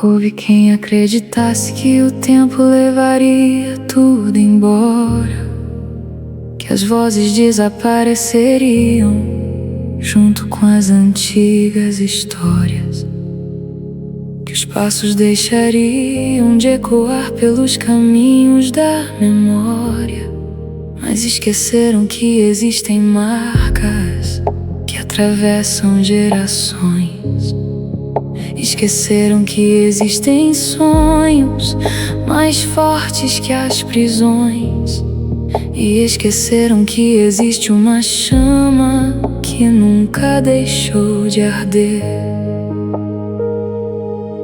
Houve quem acreditasse que o tempo levaria tudo embora, que as vozes desapareceriam junto com as antigas histórias, que os passos deixariam de ecoar pelos caminhos da memória. Mas esqueceram que existem marcas que atravessam gerações. Esqueceram que existem sonhos mais fortes que as prisões. E esqueceram que existe uma chama que nunca deixou de arder.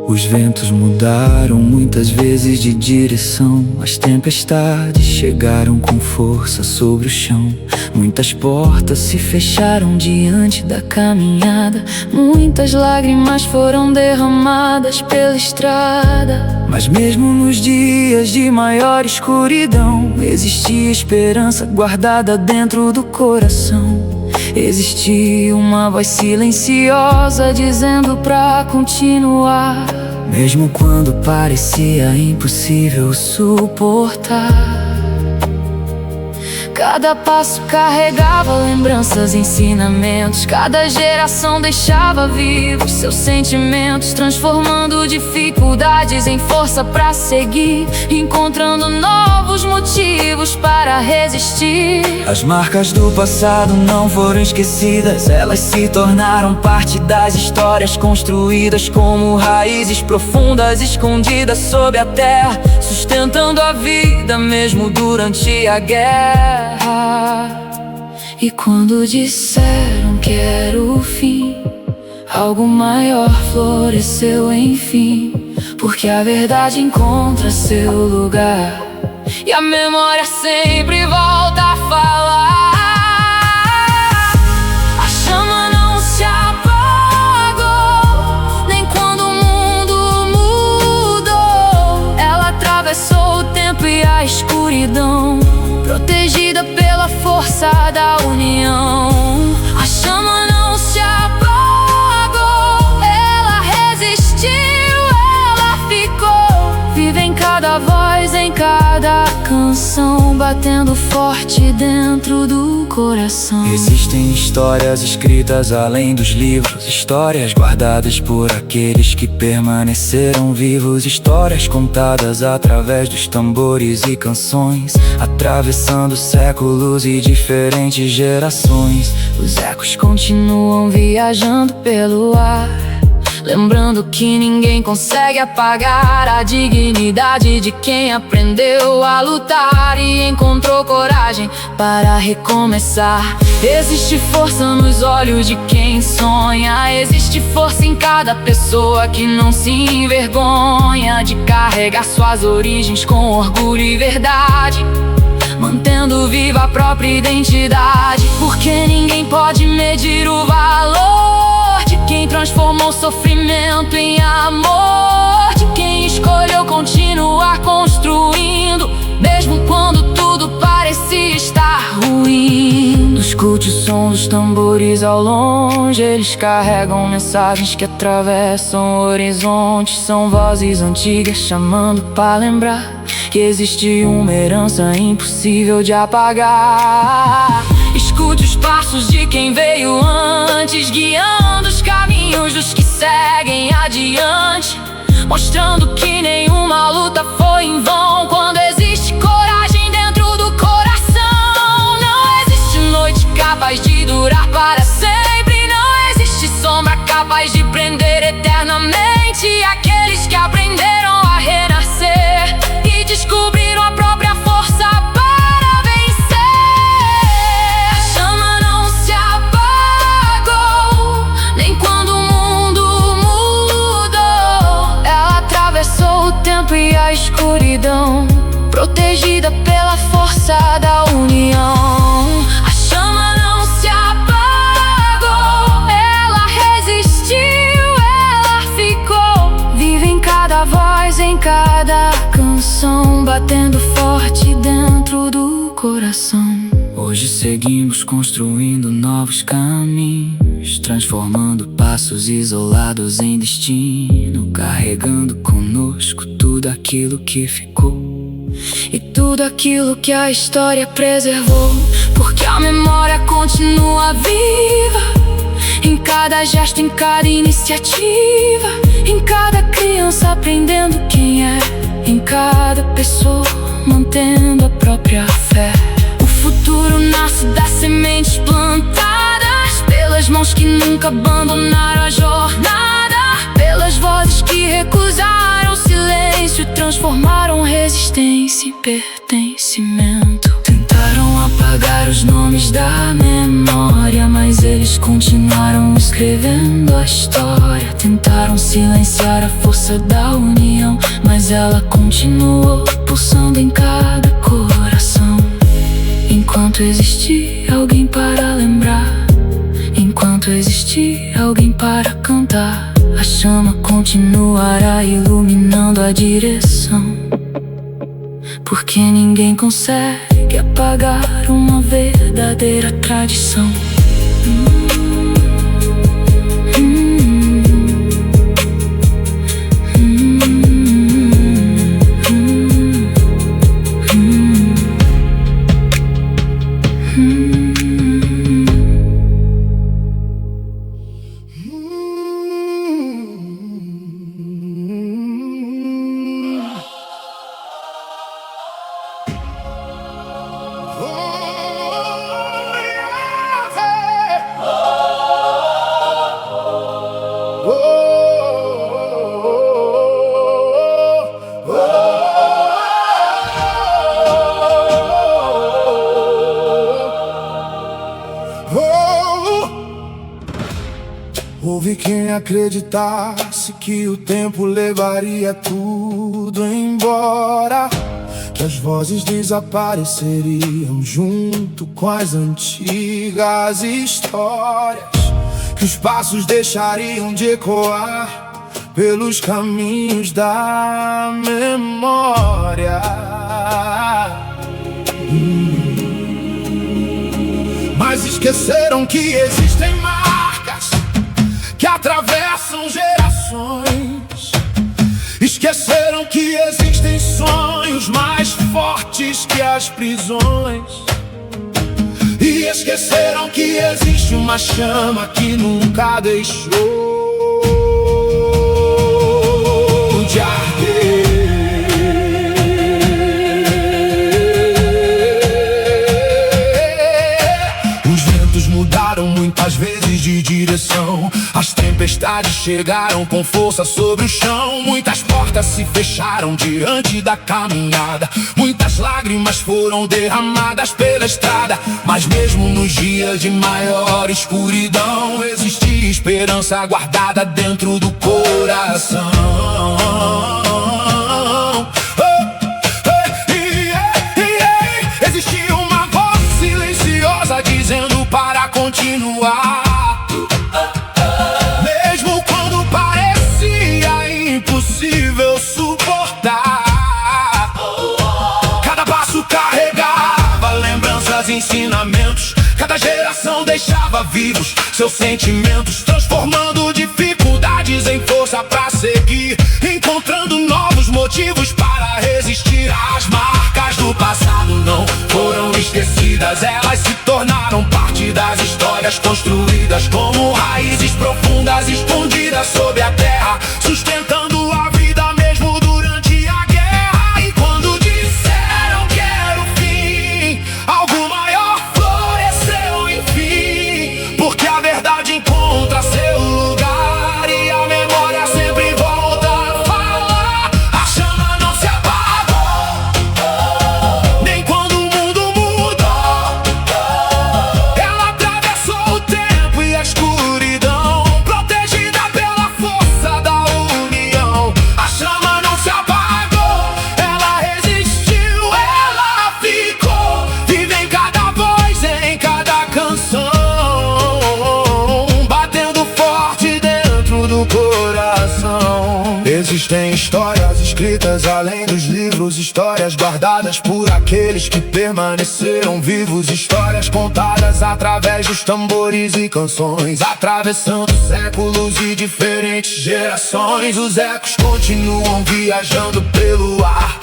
Os ventos mudaram muitas vezes de direção. As tempestades chegaram com força sobre o chão. Muitas portas se fecharam diante da caminhada. Muitas lágrimas foram derramadas pela estrada. Mas mesmo nos dias de maior escuridão, existia esperança guardada dentro do coração. Existia uma voz silenciosa dizendo pra continuar, mesmo quando parecia impossível suportar. Cada passo carregava lembranças e ensinamentos. Cada geração deixava vivos seus sentimentos, transformando dificuldades em força pra seguir, encontrando novos motivos para resistir. As marcas do passado não foram esquecidas, elas se tornaram parte das histórias construídas como raízes profundas escondidas sob a terra, sustentando a vida mesmo durante a guerra. E quando disseram que era o fim, algo maior floresceu enfim, porque a verdade encontra seu lugar e a memória sempre volta a falar. A chama não se apagou, nem quando o mundo mudou. Ela atravessou o tempo e a escuridão, protegida pela força da união. A chama não se apagou, ela resistiu, ela ficou viva em cada voz, em cada canção, batendo forte dentro do coração. Existem histórias escritas além dos livros, histórias guardadas por aqueles que permaneceram vivos, histórias contadas através dos tambores e canções, atravessando séculos e diferentes gerações. Os ecos continuam viajando pelo ar, lembrando que ninguém consegue apagar a dignidade de quem aprendeu a lutar e encontrou coragem para recomeçar. Existe força nos olhos de quem sonha, existe força em cada pessoa que não se envergonha de carregar suas origens com orgulho e verdade, mantendo viva a própria identidade. Porque ninguém pode medir o valor de quem transformou sofrimento em amor, de quem escolheu continuar construindo, mesmo quando tudo parecia estar ruim. Escute o som dos tambores ao longe, eles carregam mensagens que atravessam horizontes. São vozes antigas chamando pra lembrar que existe uma herança impossível de apagar. Escute os passos de quem veio antes, guiando os caminhos dos que seguem adiante, mostrando que nenhuma luta foi em vão. Quando existe coragem dentro do coração, não existe noite capaz de durar para sempre, não existe sombra capaz de prender eternamente aqueles que aprenderam a renascer e descobriram a própria força para vencer. A chama não se apagou, nem quando o mundo mudou. Ela atravessou o tempo e a escuridão, protegida pela força da união. A chama não se apagou, ela resistiu, ela ficou viva em cada voz, em cada canção. tradição, batendo forte dentro do coração. Hoje seguimos construindo novos caminhos, transformando passos isolados em destino, carregando conosco tudo aquilo que ficou e tudo aquilo que a história preservou, porque a memória continua viva, em cada gesto, em cada iniciativa, em cada criança aprendendo quem é, em cada pessoa mantendo a própria fé. O futuro nasce das sementes plantadas pelas mãos que nunca abandonaram a jornada, pelas vozes que recusaram o silêncio e transformaram resistência em pertencimento. Tentaram apagar os nomes da memória, mas eles continuaram escrevendo a história. Tentaram silenciar a força da união, mas ela continuou pulsando em cada coração. Enquanto existir alguém para lembrar, enquanto existir alguém para cantar, a chama continuará iluminando a direção, porque ninguém consegue apagar uma verdadeira tradição. Houve quem acreditasse que o tempo levaria tudo embora, que as vozes desapareceriam junto com as antigas histórias, que os passos deixariam de ecoar pelos caminhos da memória. Mas esqueceram que existem marcas que atravessam gerações. Esqueceram que existem sonhos mais fortes que as prisões. E esqueceram que existe uma chama que nunca deixou de arder. Os ventos mudaram muitas vezes de direção, as tempestades chegaram com força sobre o chão. Muitas portas se fecharam diante da caminhada, muitas lágrimas foram derramadas pela estrada. Mas mesmo nos dias de maior escuridão, existia esperança guardada dentro do coração. Existia uma voz silenciosa dizendo para continuar, impossível suportar. Cada passo carregava lembranças e ensinamentos, cada geração deixava vivos seus sentimentos, transformando dificuldades em força pra seguir, encontrando novos motivos para resistir. As marcas do passado não foram esquecidas, elas se tornaram parte das histórias construídas como raízes profundas escondidas sob a terra, sustentando a vida mesmo durante a guerra. E quando disseram que era o fim, algo maior floresceu enfim, porque a verdade encontra seu lugar e a memória sempre volta a falar. A chama não se apagou, nem quando o mundo mudou. Ela atravessou o tempo e a escuridão, protegida pela força da união. A chama não se apagou, ela resistiu, ela ficou, vive em cada voz, em cada canção, batendo forte dentro do coração. Existem histórias escritas além dos livros, histórias guardadas por aqueles que permaneceram vivos, histórias contadas através dos tambores e canções, atravessando séculos e diferentes gerações. Os ecos continuam viajando pelo ar,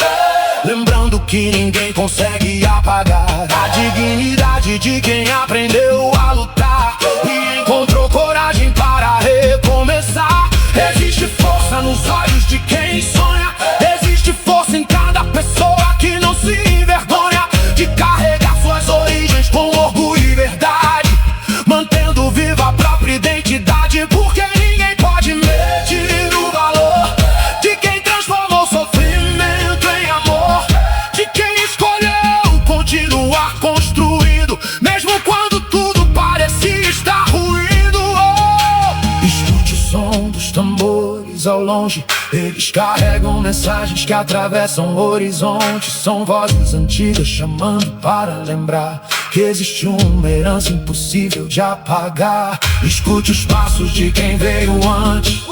lembrando que ninguém consegue apagar a dignidade de quem aprendeu a lutar e encontrou coragem para recomeçar. Existe força nos olhos de quem sonha, existe força em cada pessoa que não se envergonha de carregar suas origens com orgulho e verdade, mantendo viva a própria identidade, porque ninguém pode medir o valor de quem transformou sofrimento em amor, de quem escolheu continuar construindo mesmo quando tudo parecia estar ruindo. Escute o som dos tambores ao longe, eles carregam mensagens que atravessam horizontes. São vozes antigas chamando para lembrar que existe uma herança impossível de apagar. Escute os passos de quem veio antes,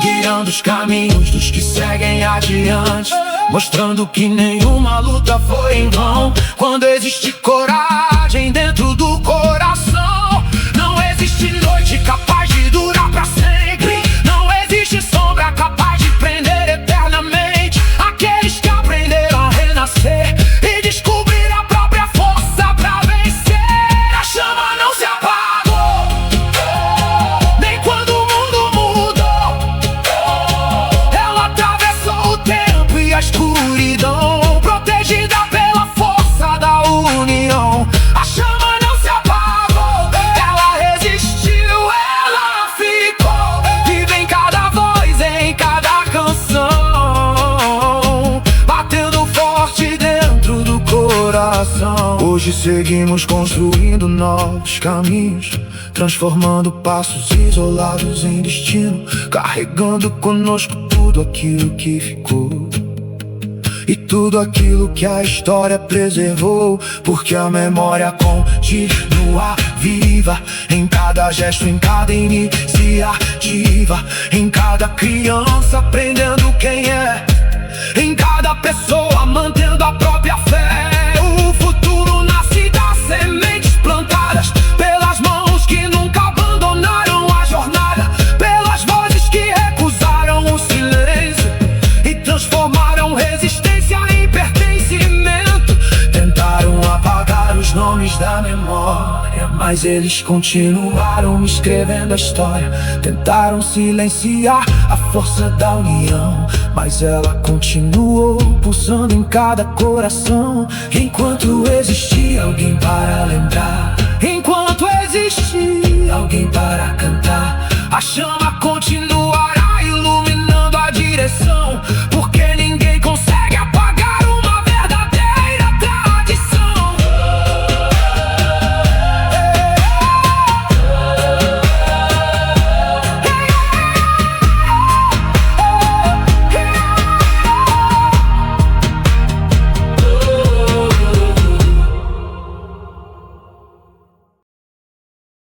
guiando os caminhos dos que seguem adiante, mostrando que nenhuma luta foi em vão. Quando existe coragem dentro do coração, não existe noite capaz de durar pra sempre, não existe sombra capaz de prender eternamente aqueles que aprenderam a renascer e descobrir a própria força pra vencer. A chama não se apagou, nem quando o mundo mudou. Ela atravessou o tempo e a escuridão, protegida pela força da união. A chama não se apagou, ela resistiu, ela ficou viva em cada voz, em cada canção, batendo forte dentro do coração. Hoje seguimos construindo novos caminhos, transformando passos isolados em destino, carregando conosco tudo aquilo que ficou e tudo aquilo que a história preservou, porque a memória continua viva em cada gesto, em cada iniciativa, em cada criança aprendendo quem é, em cada pessoa mantendo a própria fé. O futuro nasce das sementes plantadas pelas mãos que nunca abandonaram a jornada, pelas vozes que recusaram o silêncio e transformaram resistência em pertencimento. Tentaram apagar os nomes da memória, mas eles continuaram escrevendo a história. Tentaram silenciar a força da união, mas ela continuou pulsando em cada coração. Enquanto existia alguém para lembrar, enquanto existia alguém para cantar, a chama